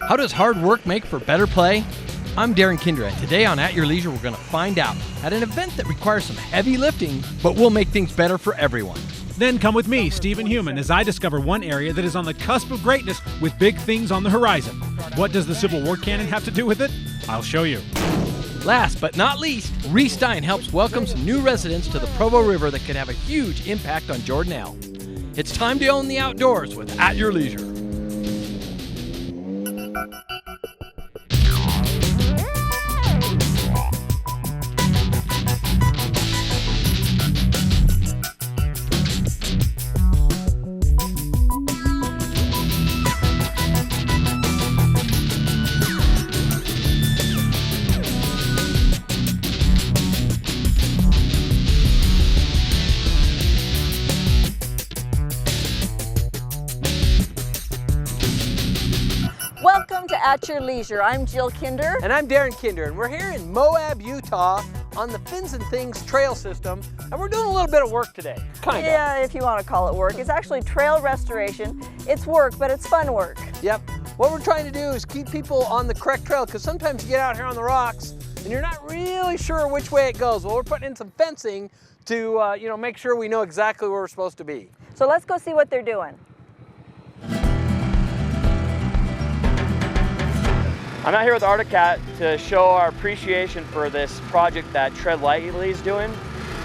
How does hard work make for better play? I'm Darren Kinder, and today on At Your Leisure, we're going to find out at an event that requires some heavy lifting, but will make things better for everyone. Then come with me, Stephen Human, as I discover one area that is on the cusp of greatness with big things on the horizon. What does the Civil War cannon have to do with it? I'll show you. Last but not least, Reece helps welcome some new residents to the Provo River that could have a huge impact on Jordanelle. It's time to own the outdoors with At Your Leisure. Welcome to At Your Leisure. I'm Jill Kinder. And I'm Darren Kinder, and we're here in Moab, Utah on the Fins and Things trail system, and we're doing a little bit of work today. Kinda. Yeah, if you want to call it work. It's actually trail restoration. It's work, but it's fun work. Yep. What we're trying to do is keep people on the correct trail, because sometimes you get out here on the rocks and you're not really sure which way it goes. Well, we're putting in some fencing to make sure we know exactly where we're supposed to be. So let's go see what they're doing. I'm out here with Articat to show our appreciation for this project that Tread Lightly is doing.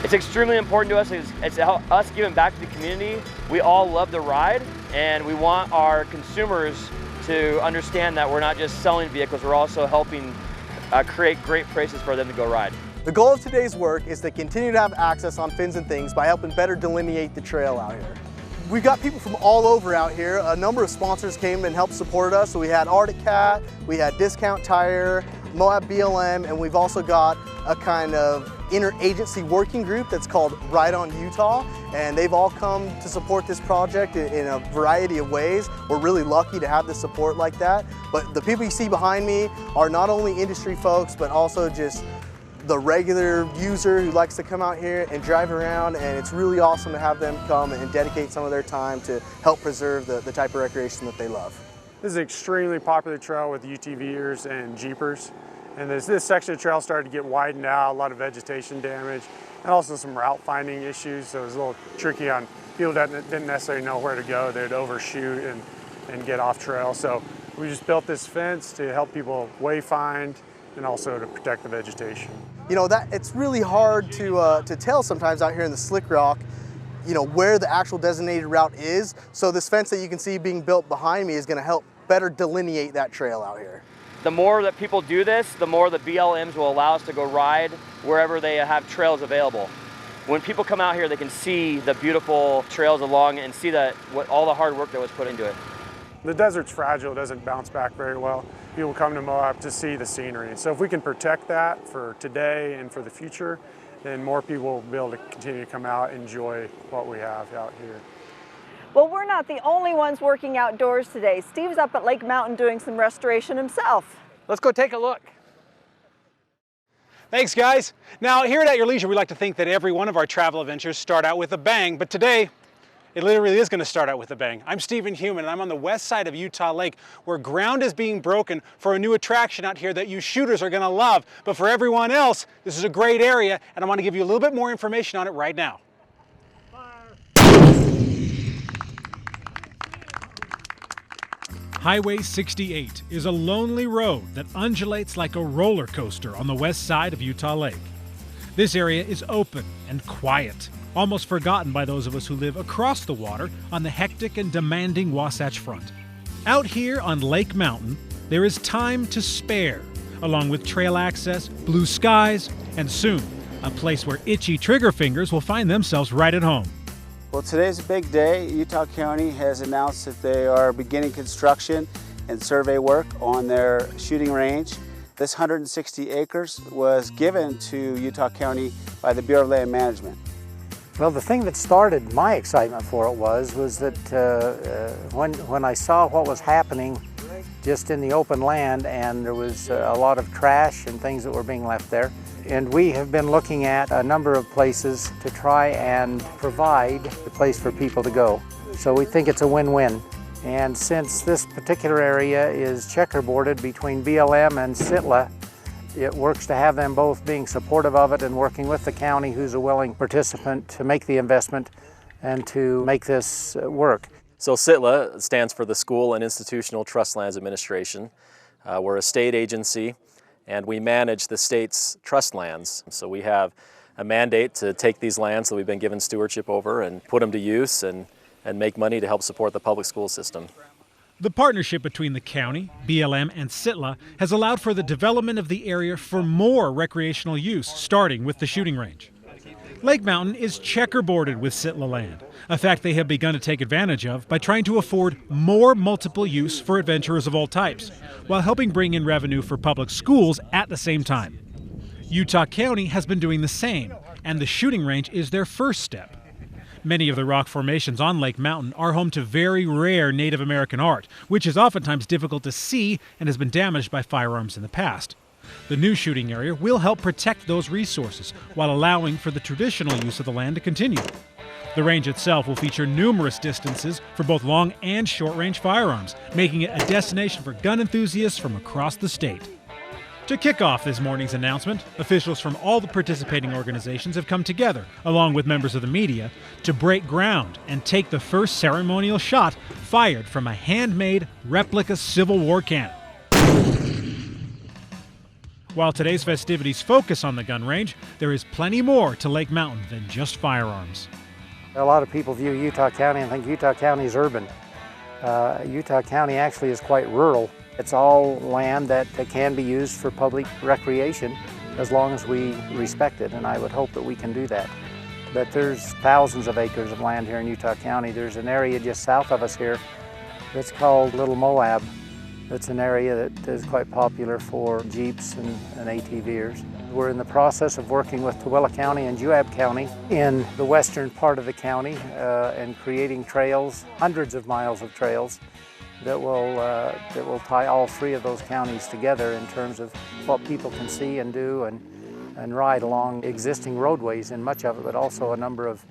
It's extremely important to us. It's us giving back to the community. We all love to ride, and we want our consumers to understand that we're not just selling vehicles, we're also helping create great places for them to go ride. The goal of today's work is to continue to have access on Fins and Things by helping better delineate the trail out here. We've got people from all over out here. A number of sponsors came and helped support us. So we had Articat, we had Discount Tire, Moab BLM, and we've also got a kind of interagency working group that's called Ride on Utah, and they've all come to support this project in a variety of ways. We're really lucky to have the support like that. But the people you see behind me are not only industry folks, but also just the regular user who likes to come out here and drive around, and it's really awesome to have them come and dedicate some of their time to help preserve the type of recreation that they love. This is an extremely popular trail with UTVers and Jeepers, and this section of trail started to get widened out, a lot of vegetation damage, and also some route finding issues, so it was a little tricky on people that didn't necessarily know where to go. They'd overshoot and get off trail, so we just built this fence to help people wayfind and also to protect the vegetation. You know, it's really hard to tell sometimes out here in the slick rock, where the actual designated route is. So this fence that you can see being built behind me is going to help better delineate that trail out here. The more that people do this, the more the BLMs will allow us to go ride wherever they have trails available. When people come out here, they can see the beautiful trails along and see all the hard work that was put into it. The desert's fragile, it doesn't bounce back very well. People come to Moab to see the scenery. So if we can protect that for today and for the future, then more people will be able to continue to come out and enjoy what we have out here. Well, we're not the only ones working outdoors today. Steve's up at Lake Mountain doing some restoration himself. Let's go take a look. Thanks, guys. Now, here at Your Leisure, we like to think that every one of our travel adventures start out with a bang, but today, it literally is going to start out with a bang. I'm Stephen Human, and I'm on the west side of Utah Lake, where ground is being broken for a new attraction out here that you shooters are going to love. But for everyone else, this is a great area, and I want to give you a little bit more information on it right now. Highway 68 is a lonely road that undulates like a roller coaster on the west side of Utah Lake. This area is open and quiet, almost forgotten by those of us who live across the water on the hectic and demanding Wasatch Front. Out here on Lake Mountain, there is time to spare, along with trail access, blue skies, and soon, a place where itchy trigger fingers will find themselves right at home. Well, today's a big day. Utah County has announced that they are beginning construction and survey work on their shooting range. This 160 acres was given to Utah County by the Bureau of Land Management. Well, the thing that started my excitement for it was that when I saw what was happening just in the open land, and there was a lot of trash and things that were being left there. And we have been looking at a number of places to try and provide a place for people to go. So we think it's a win-win. And since this particular area is checkerboarded between BLM and SITLA, it works to have them both being supportive of it and working with the county, who's a willing participant, to make the investment and to make this work. So SITLA stands for the School and Institutional Trust Lands Administration. We're a state agency and we manage the state's trust lands. So we have a mandate to take these lands that we've been given stewardship over and put them to use and make money to help support the public school system. The partnership between the county, BLM, and SITLA has allowed for the development of the area for more recreational use, starting with the shooting range. Lake Mountain is checkerboarded with SITLA land, a fact they have begun to take advantage of by trying to afford more multiple use for adventurers of all types, while helping bring in revenue for public schools at the same time. Utah County has been doing the same, and the shooting range is their first step. Many of the rock formations on Lake Mountain are home to very rare Native American art, which is oftentimes difficult to see and has been damaged by firearms in the past. The new shooting area will help protect those resources while allowing for the traditional use of the land to continue. The range itself will feature numerous distances for both long and short-range firearms, making it a destination for gun enthusiasts from across the state. To kick off this morning's announcement, officials from all the participating organizations have come together, along with members of the media, to break ground and take the first ceremonial shot fired from a handmade replica Civil War cannon. While today's festivities focus on the gun range, there is plenty more to Lake Mountain than just firearms. A lot of people view Utah County and think Utah County is urban. Utah County actually is quite rural. It's all land that can be used for public recreation as long as we respect it, and I would hope that we can do that. But there's thousands of acres of land here in Utah County. There's an area just south of us here that's called Little Moab. It's an area that is quite popular for Jeeps and ATVers. We're in the process of working with Tooele County and Moab County in the western part of the county and creating trails, hundreds of miles of trails, that will tie all three of those counties together in terms of what people can see and do and ride along existing roadways in much of it, but also a number of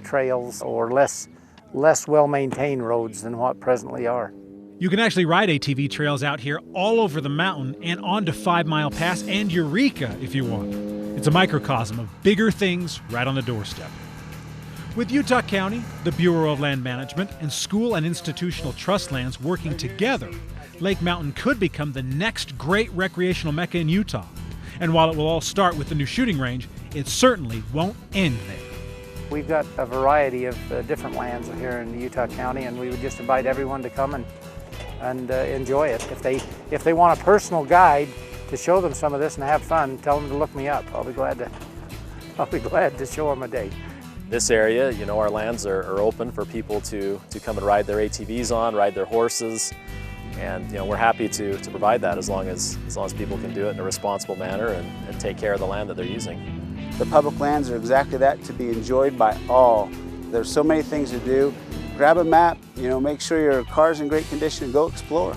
trails or less well-maintained roads than what presently are. You can actually ride ATV trails out here all over the mountain and onto 5 Mile Pass and Eureka if you want. It's a microcosm of bigger things right on the doorstep. With Utah County, the Bureau of Land Management, and school and institutional trust lands working together, Lake Mountain could become the next great recreational mecca in Utah. And while it will all start with the new shooting range, it certainly won't end there. We've got a variety of different lands here in Utah County, and we would just invite everyone to come and enjoy it. If they want a personal guide to show them some of this and have fun, tell them to look me up. I'll be glad to show them a day. This area, our lands are open for people to come and ride their ATVs on, ride their horses, and we're happy to provide that as long as people can do it in a responsible manner and take care of the land that they're using. The public lands are exactly that, to be enjoyed by all. There's so many things to do. Grab a map, make sure your car's in great condition and go explore.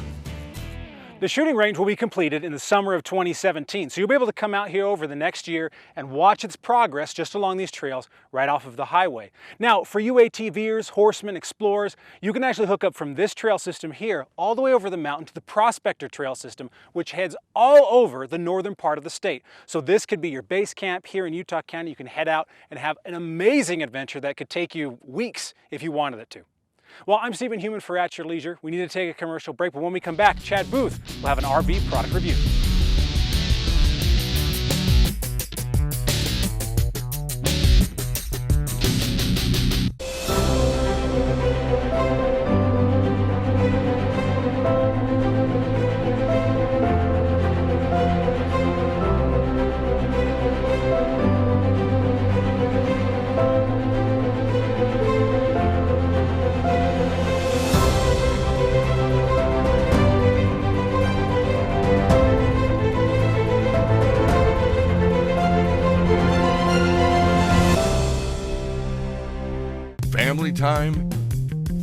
The shooting range will be completed in the summer of 2017, so you'll be able to come out here over the next year and watch its progress just along these trails right off of the highway. Now, for you ATVers, horsemen, explorers, you can actually hook up from this trail system here all the way over the mountain to the Prospector Trail system, which heads all over the northern part of the state. So this could be your base camp here in Utah County. You can head out and have an amazing adventure that could take you weeks if you wanted it to. Well, I'm Stephen Heumann for At Your Leisure. We need to take a commercial break, but when we come back, Chad Booth will have an RV product review. Family time,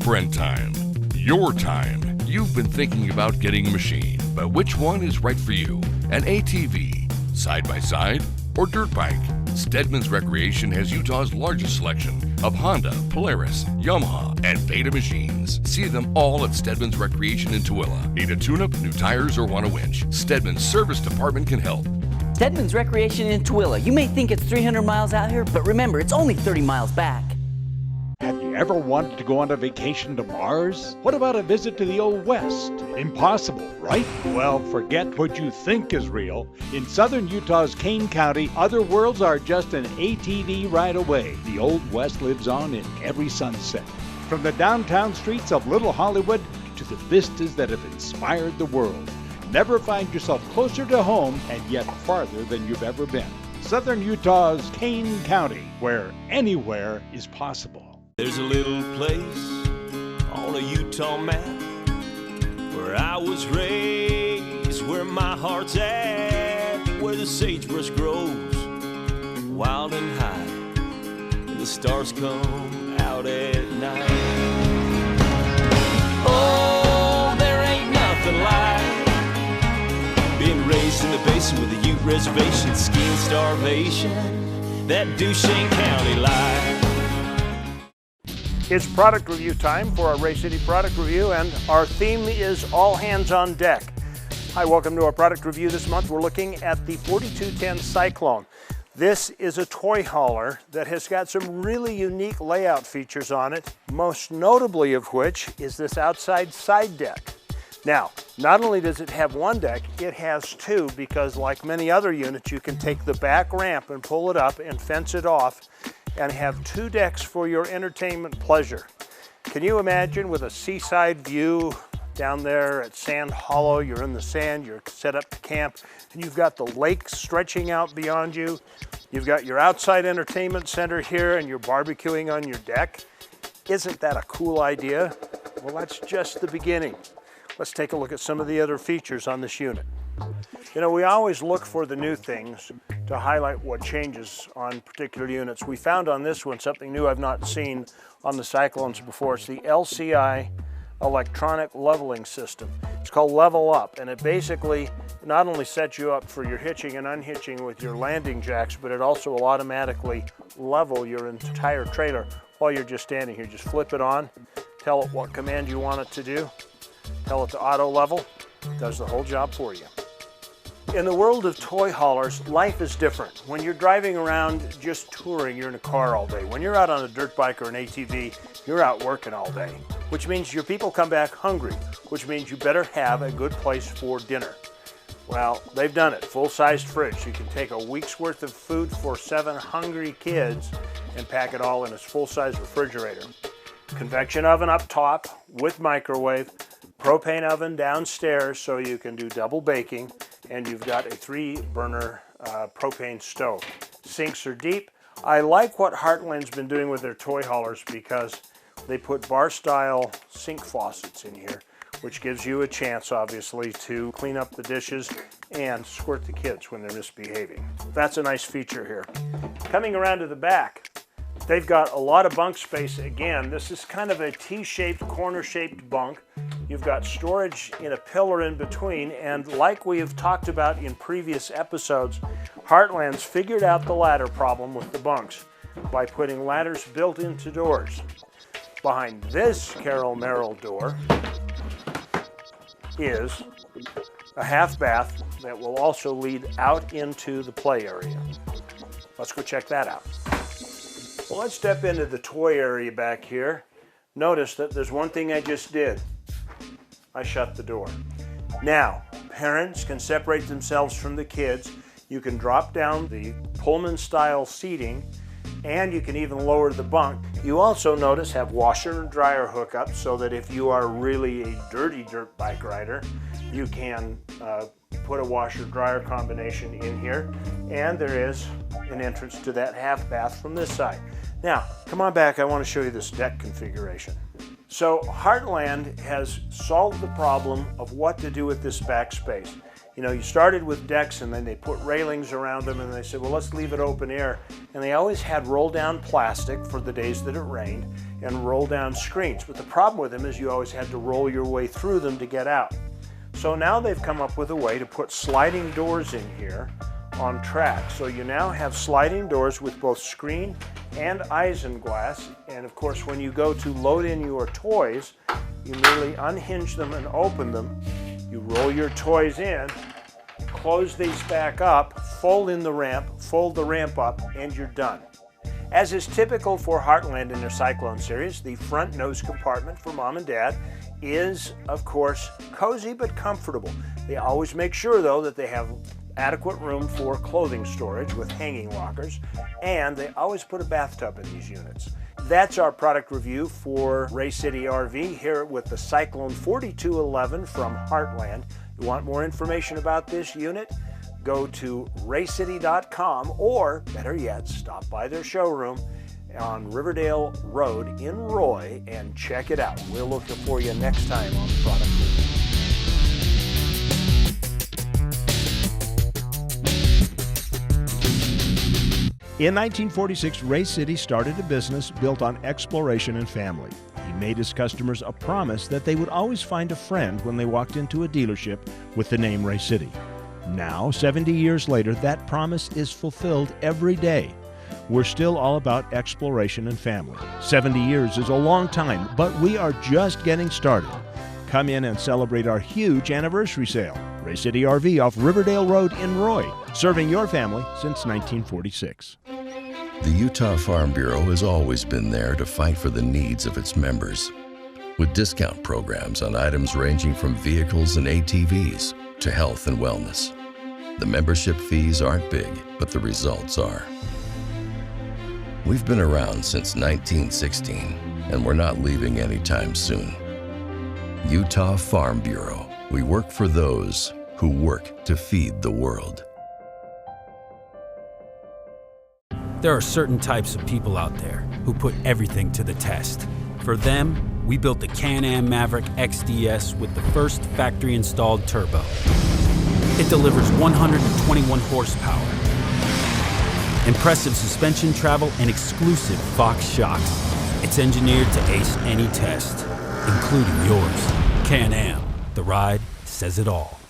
friend time, your time. You've been thinking about getting a machine, but which one is right for you? An ATV, side-by-side, or dirt bike? Stedman's Recreation has Utah's largest selection of Honda, Polaris, Yamaha, and Beta machines. See them all at Stedman's Recreation in Tooele. Need a tune-up, new tires, or want a winch? Stedman's Service Department can help. Stedman's Recreation in Tooele. You may think it's 300 miles out here, but remember, it's only 30 miles back. Have you ever wanted to go on a vacation to Mars? What about a visit to the Old West? Impossible, right? Well, forget what you think is real. In southern Utah's Kane County, other worlds are just an ATV ride away. The Old West lives on in every sunset. From the downtown streets of Little Hollywood to the vistas that have inspired the world. Never find yourself closer to home and yet farther than you've ever been. Southern Utah's Kane County, where anywhere is possible. There's a little place on a Utah map where I was raised, where my heart's at, where the sagebrush grows wild and high, and the stars come out at night. Oh, there ain't nothing like being raised in the basin with a Ute reservation, skiing starvation, that Duchesne County life. It's product review time for our Race City product review, and our theme is all hands on deck. Hi, welcome to our product review this month. We're looking at the 4210 Cyclone. This is a toy hauler that has got some really unique layout features on it, most notably of which is this outside side deck. Now, not only does it have one deck, it has two, because like many other units, you can take the back ramp and pull it up and fence it off and have two decks for your entertainment pleasure. Can you imagine with a seaside view down there at Sand Hollow, you're in the sand, you're set up to camp, and you've got the lake stretching out beyond you. You've got your outside entertainment center here and you're barbecuing on your deck. Isn't that a cool idea? Well, that's just the beginning. Let's take a look at some of the other features on this unit. You know, we always look for the new things to highlight what changes on particular units. We found on this one something new I've not seen on the Cyclones before. It's the LCI electronic leveling system. It's called Level Up, and it basically not only sets you up for your hitching and unhitching with your landing jacks, but it also will automatically level your entire trailer while you're just standing here. Just flip it on, tell it what command you want it to do, tell it to auto level, it does the whole job for you. In the world of toy haulers, life is different. When you're driving around just touring, you're in a car all day. When you're out on a dirt bike or an ATV, you're out working all day, which means your people come back hungry, which means you better have a good place for dinner. Well, they've done it, full-sized fridge. You can take a week's worth of food for 7 hungry kids and pack it all in a full-size refrigerator. Convection oven up top with microwave, propane oven downstairs so you can do double baking, and you've got a 3-burner propane stove. Sinks are deep. I like what Heartland's been doing with their toy haulers because they put bar-style sink faucets in here, which gives you a chance, obviously, to clean up the dishes and squirt the kids when they're misbehaving. That's a nice feature here. Coming around to the back, they've got a lot of bunk space. Again, this is kind of a T-shaped, corner-shaped bunk. You've got storage in a pillar in between, and like we have talked about in previous episodes, Heartland's figured out the ladder problem with the bunks by putting ladders built into doors. Behind this Carol Merrill door is a half bath that will also lead out into the play area. Let's go check that out. Well, let's step into the toy area back here. Notice that there's one thing I just did. I shut the door. Now, parents can separate themselves from the kids. You can drop down the Pullman style seating, and you can even lower the bunk. You also notice have washer and dryer hookups so that if you are really a dirty dirt bike rider, you can put a washer dryer combination in here. And there is an entrance to that half bath from this side. Now, come on back, I want to show you this deck configuration. So Heartland has solved the problem of what to do with this back space. You know, you started with decks and then they put railings around them and they said, well, let's leave it open air. And they always had roll down plastic for the days that it rained and roll down screens. But the problem with them is you always had to roll your way through them to get out. So now they've come up with a way to put sliding doors in here on track. So you now have sliding doors with both screen and isinglass. And of course, when you go to load in your toys, you merely unhinge them and open them. You roll your toys in, close these back up, fold in the ramp, fold the ramp up, and you're done. As is typical for Heartland in their Cyclone series, the front nose compartment for mom and dad is, of course, cozy but comfortable. They always make sure, though, that they have adequate room for clothing storage with hanging lockers, and they always put a bathtub in these units. That's our product review for Race City RV here with the Cyclone 4211 from Heartland. You want more information about this unit? Go to racecity.com, or better yet, stop by their showroom on Riverdale Road in Roy and check it out. We'll look for you next time on the product review. In 1946, Race City started a business built on exploration and family. He made his customers a promise that they would always find a friend when they walked into a dealership with the name Race City. Now, 70 years later, that promise is fulfilled every day. We're still all about exploration and family. 70 years is a long time, but we are just getting started. Come in and celebrate our huge anniversary sale. Race City RV off Riverdale Road in Roy, serving your family since 1946. The Utah Farm Bureau has always been there to fight for the needs of its members. With discount programs on items ranging from vehicles and ATVs to health and wellness. The membership fees aren't big, but the results are. We've been around since 1916, and we're not leaving anytime soon. Utah Farm Bureau. We work for those who work to feed the world. There are certain types of people out there who put everything to the test. For them, we built the Can-Am Maverick XDS with the first factory-installed turbo. It delivers 121 horsepower, impressive suspension travel, and exclusive Fox shocks. It's engineered to ace any test, including yours. Can-Am, the ride says it all.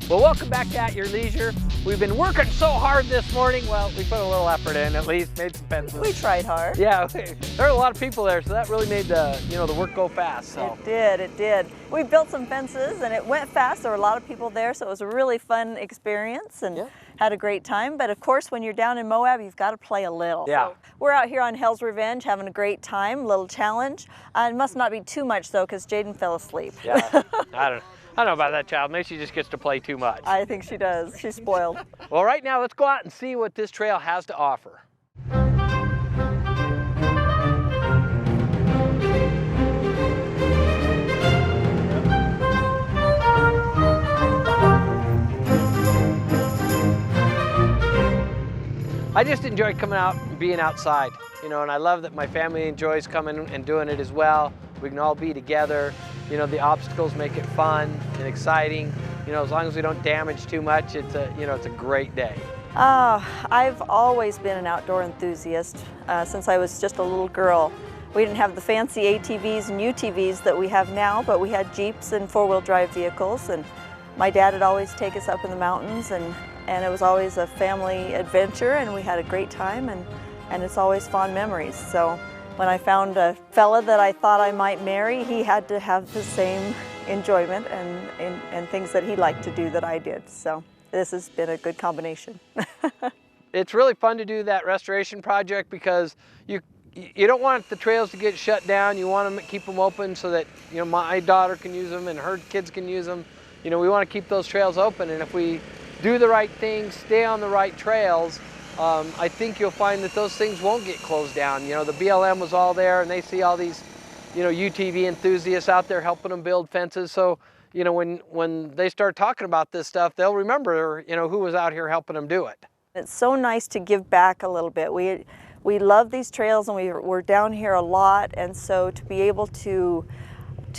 Well, welcome back to At Your Leisure. We've been working so hard this morning. Well, we put a little effort in, at least made some fences. We tried hard. Yeah, there are a lot of people there, so that really made the work go fast. So. It did. We built some fences and it went fast. There were a lot of people there, so it was a really fun experience and had a great time. But of course, when you're down in Moab, you've got to play a little. Yeah. So we're out here on Hell's Revenge having a great time, little challenge. It must not be too much though, because Jaden fell asleep. Yeah, I don't know about that child. Maybe she just gets to play too much. I think she does. She's spoiled. Well, right now, let's go out and see what this trail has to offer. I just enjoy coming out and being outside, and I love that my family enjoys coming and doing it as well. We can all be together. The obstacles make it fun and exciting. As long as we don't damage too much, it's a great day. I've always been an outdoor enthusiast since I was just a little girl. We didn't have the fancy ATVs and UTVs that we have now, but we had Jeeps and four-wheel drive vehicles, and my dad would always take us up in the mountains, and it was always a family adventure, and we had a great time, and it's always fond memories. So when I found a fella that I thought I might marry, he had to have the same enjoyment and things that he liked to do that I did. So this has been a good combination. It's really fun to do that restoration project because you don't want the trails to get shut down. You want to keep them open so that my daughter can use them and her kids can use them. We want to keep those trails open, and if we do the right things, stay on the right trails, I think you'll find that those things won't get closed down. The BLM was all there, and they see all these, UTV enthusiasts out there helping them build fences. So, you know, when they start talking about this stuff, they'll remember, you know, who was out here helping them do it. It's so nice to give back a little bit. We love these trails, and we're down here a lot, and so to be able to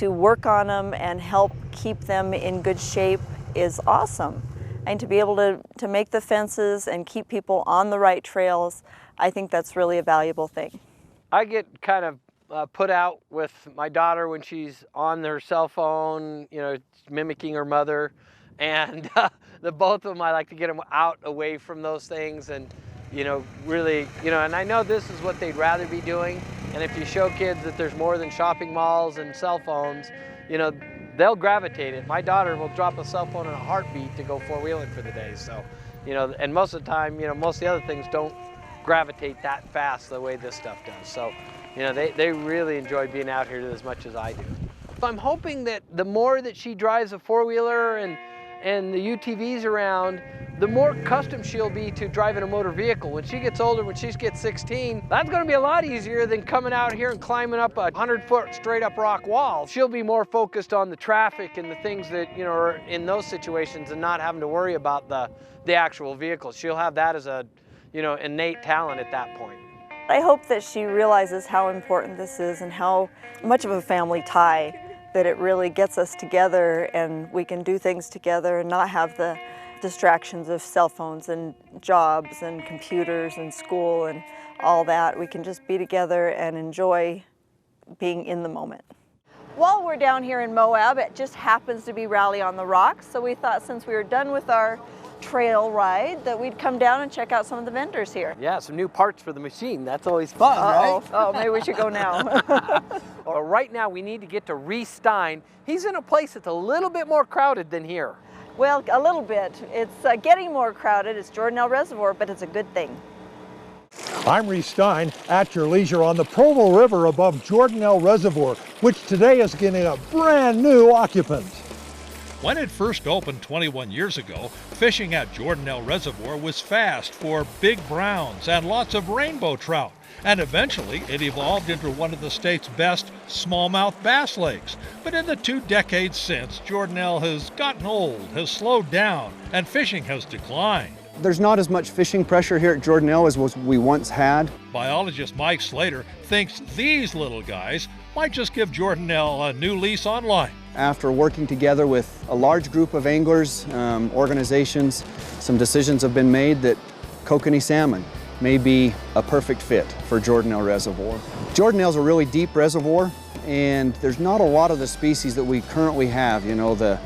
work on them and help keep them in good shape is awesome. And to be able to make the fences and keep people on the right trails, I think that's really a valuable thing. I get kind of put out with my daughter when she's on her cell phone, you know, mimicking her mother, and the both of them, I like to get them out away from those things, and you know, really, you know, and I know this is what they'd rather be doing, and if you show kids that there's more than shopping malls and cell phones, you know, they'll gravitate it. My daughter will drop a cell phone in a heartbeat to go four-wheeling for the day, so, you know, and most of the time, you know, most of the other things don't gravitate that fast the way this stuff does, so, you know, they really enjoy being out here as much as I do. So I'm hoping that the more that she drives a four-wheeler and the UTVs around, the more accustomed she'll be to driving a motor vehicle. When she gets older, when she gets 16, that's gonna be a lot easier than coming out here and climbing up a 100-foot straight up rock wall. She'll be more focused on the traffic and the things that, you know, are in those situations and not having to worry about the actual vehicle. She'll have that as a, you know, innate talent at that point. I hope that she realizes how important this is and how much of a family tie that it really gets us together, and we can do things together and not have the distractions of cell phones and jobs and computers and school and all that. We can just be together and enjoy being in the moment. While we're down here in Moab, it just happens to be Rally on the Rocks, so we thought since we were done with our trail ride that we'd come down and check out some of the vendors here. Yeah, some new parts for the machine. That's always fun, right? Oh, maybe we should go now. Well, right now we need to get to Reece Stein. He's in a place that's a little bit more crowded than here. Well, a little bit. It's getting more crowded. It's Jordanelle Reservoir, but it's a good thing. I'm Reece Stein at your leisure on the Provo River above Jordanelle Reservoir, which today is getting a brand new occupant. When it first opened 21 years ago, fishing at Jordanelle Reservoir was fast for big browns and lots of rainbow trout. And eventually it evolved into one of the state's best smallmouth bass lakes. But in the 2 decades since, Jordanelle has gotten old, has slowed down, and fishing has declined. There's not as much fishing pressure here at Jordanelle as we once had. Biologist Mike Slater thinks these little guys might just give Jordanelle a new lease on life. After working together with a large group of anglers, organizations, some decisions have been made that kokanee salmon may be a perfect fit for Jordanelle Reservoir. Jordanelle's a really deep reservoir, and there's not a lot of the species that we currently have. You know, the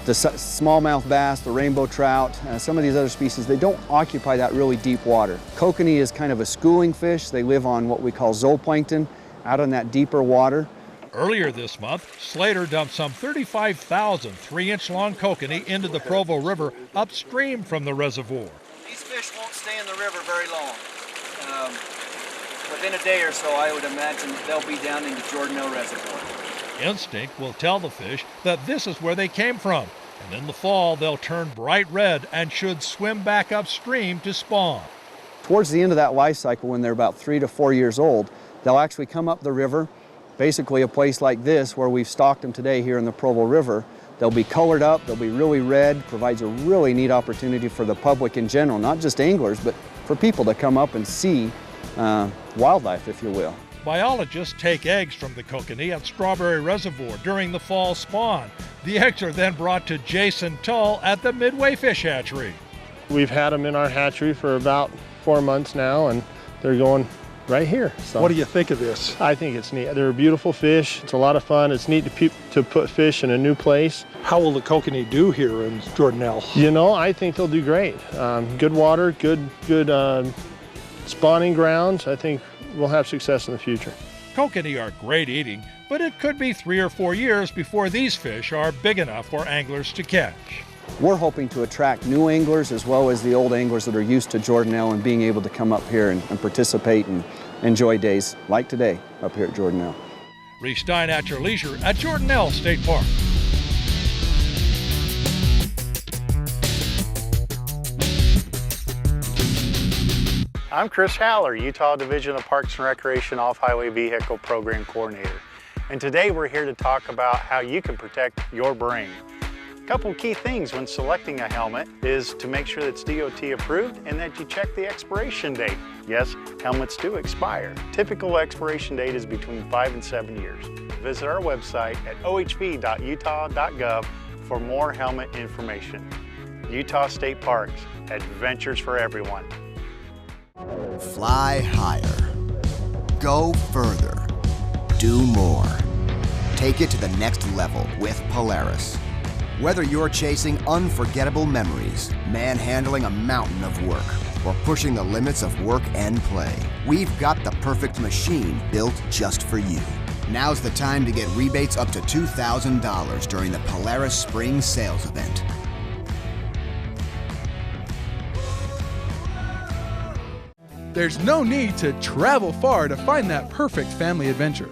smallmouth bass, the rainbow trout, some of these other species, they don't occupy that really deep water. Kokanee is kind of a schooling fish. They live on what we call zooplankton, out in that deeper water. Earlier this month, Slater dumped some 35,000 3-inch long kokanee into the Provo River upstream from the reservoir. These fish won't stay in the river very long. Within a day or so, I would imagine that they'll be down into Jordanelle Reservoir. Instinct will tell the fish that this is where they came from, and in the fall they'll turn bright red and should swim back upstream to spawn. Towards the end of that life cycle, when they're about 3 to 4 years old, they'll actually come up the river, basically a place like this where we've stocked them today here in the Provo River. They'll be colored up, they'll be really red, provides a really neat opportunity for the public in general, not just anglers, but for people to come up and see wildlife, if you will. Biologists take eggs from the kokanee at Strawberry Reservoir during the fall spawn. The eggs are then brought to Jason Tull at the Midway Fish Hatchery. We've had them in our hatchery for about 4 months now, and they're going right here. So what do you think of this? I think it's neat. They're a beautiful fish. It's a lot of fun. It's neat to put fish in a new place. How will the kokanee do here in Jordanelle? You know, I think they'll do great. Good water, good spawning grounds. I think we'll have success in the future. Kokanee are great eating, but it could be 3 or 4 years before these fish are big enough for anglers to catch. We're hoping to attract new anglers as well as the old anglers that are used to Jordanelle and being able to come up here and participate and enjoy days like today up here at Jordanelle. Reece Stein at your leisure at Jordanelle State Park. I'm Chris Haller, Utah Division of Parks and Recreation Off-Highway Vehicle Program Coordinator. And today we're here to talk about how you can protect your brain. Couple key things when selecting a helmet is to make sure that it's DOT approved and that you check the expiration date. Yes, helmets do expire. Typical expiration date is between 5 and 7 years. Visit our website at ohv.utah.gov for more helmet information. Utah State Parks, adventures for everyone. Fly higher. Go further. Do more. Take it to the next level with Polaris. Whether you're chasing unforgettable memories, manhandling a mountain of work, or pushing the limits of work and play, we've got the perfect machine built just for you. Now's the time to get rebates up to $2,000 during the Polaris Spring Sales Event. There's no need to travel far to find that perfect family adventure.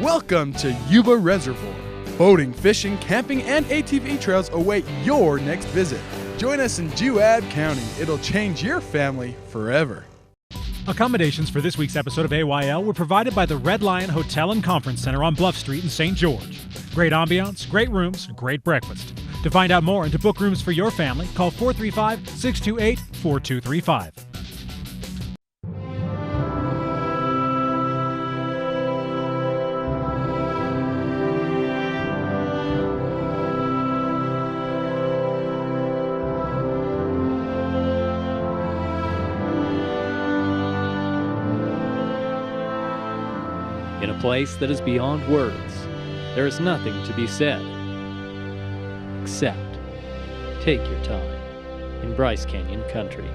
Welcome to Yuba Reservoir. Boating, fishing, camping, and ATV trails await your next visit. Join us in Juab County. It'll change your family forever. Accommodations for this week's episode of AYL were provided by the Red Lion Hotel and Conference Center on Bluff Street in St. George. Great ambiance, great rooms, great breakfast. To find out more and to book rooms for your family, call 435-628-4235. In a place that is beyond words, there is nothing to be said, except take your time in Bryce Canyon country.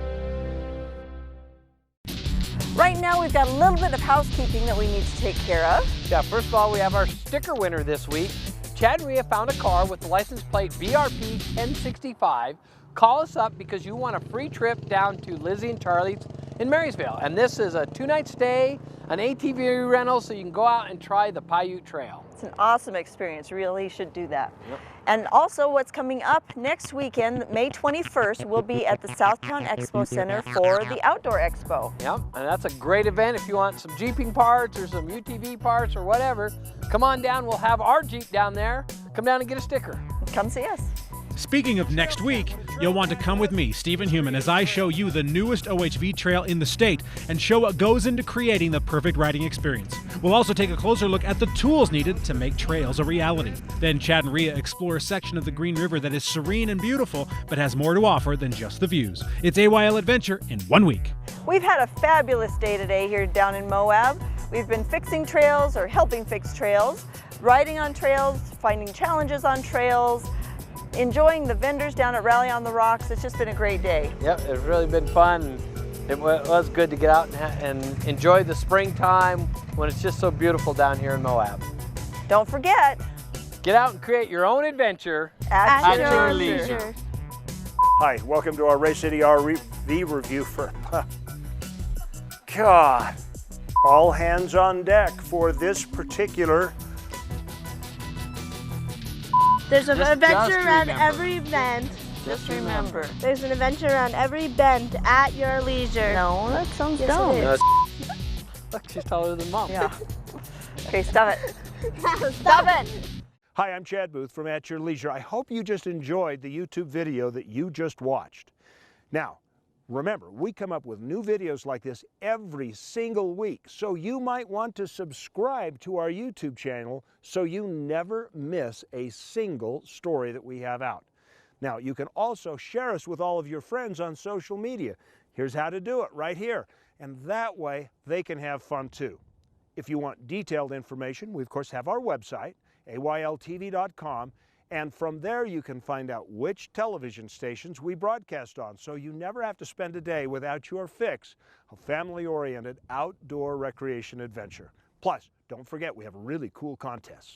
Right now we've got a little bit of housekeeping that we need to take care of. Yeah, first of all, we have our sticker winner this week. Chad and Rhea found a car with the license plate BRP 1065. Call us up because you want a free trip down to Lizzie and Charlie's in Marysville. And this is a 2-night stay, an ATV rental, so you can go out and try the Paiute Trail. It's an awesome experience, really should do that. Yep. And also what's coming up next weekend, May 21st, we'll be at the Southtown Expo Center for the Outdoor Expo. Yep, and that's a great event if you want some Jeeping parts or some UTV parts or whatever. Come on down, we'll have our Jeep down there. Come down and get a sticker. Come see us. Speaking of next week, you'll want to come with me, Stephen Human, as I show you the newest OHV trail in the state and show what goes into creating the perfect riding experience. We'll also take a closer look at the tools needed to make trails a reality. Then Chad and Rhea explore a section of the Green River that is serene and beautiful, but has more to offer than just the views. It's AYL Adventure in 1 week. We've had a fabulous day today here down in Moab. We've been fixing trails or helping fix trails, riding on trails, finding challenges on trails, enjoying the vendors down at Rally on the Rocks. It's just been a great day. Yep, it's really been fun. It was good to get out and enjoy the springtime when it's just so beautiful down here in Moab. Don't forget, get out and create your own adventure at your leisure. Hi, welcome to our Race City RV review for, God, all hands on deck for this particular. There's an adventure around every bend. Just remember. There's an adventure around every bend at your leisure. No, that sounds yes, dumb. It is. Look, she's taller than Mom. Yeah. Okay, stop it. Stop it. Hi, I'm Chad Booth from At Your Leisure. I hope you just enjoyed the YouTube video that you just watched. Now, remember, we come up with new videos like this every single week, so you might want to subscribe to our YouTube channel so you never miss a single story that we have out. Now, you can also share us with all of your friends on social media. Here's how to do it right here, and that way they can have fun too. If you want detailed information, we of course have our website, ayltv.com, and from there you can find out which television stations we broadcast on, so you never have to spend a day without your fix of family-oriented outdoor recreation adventure. Plus, don't forget we have really cool contests.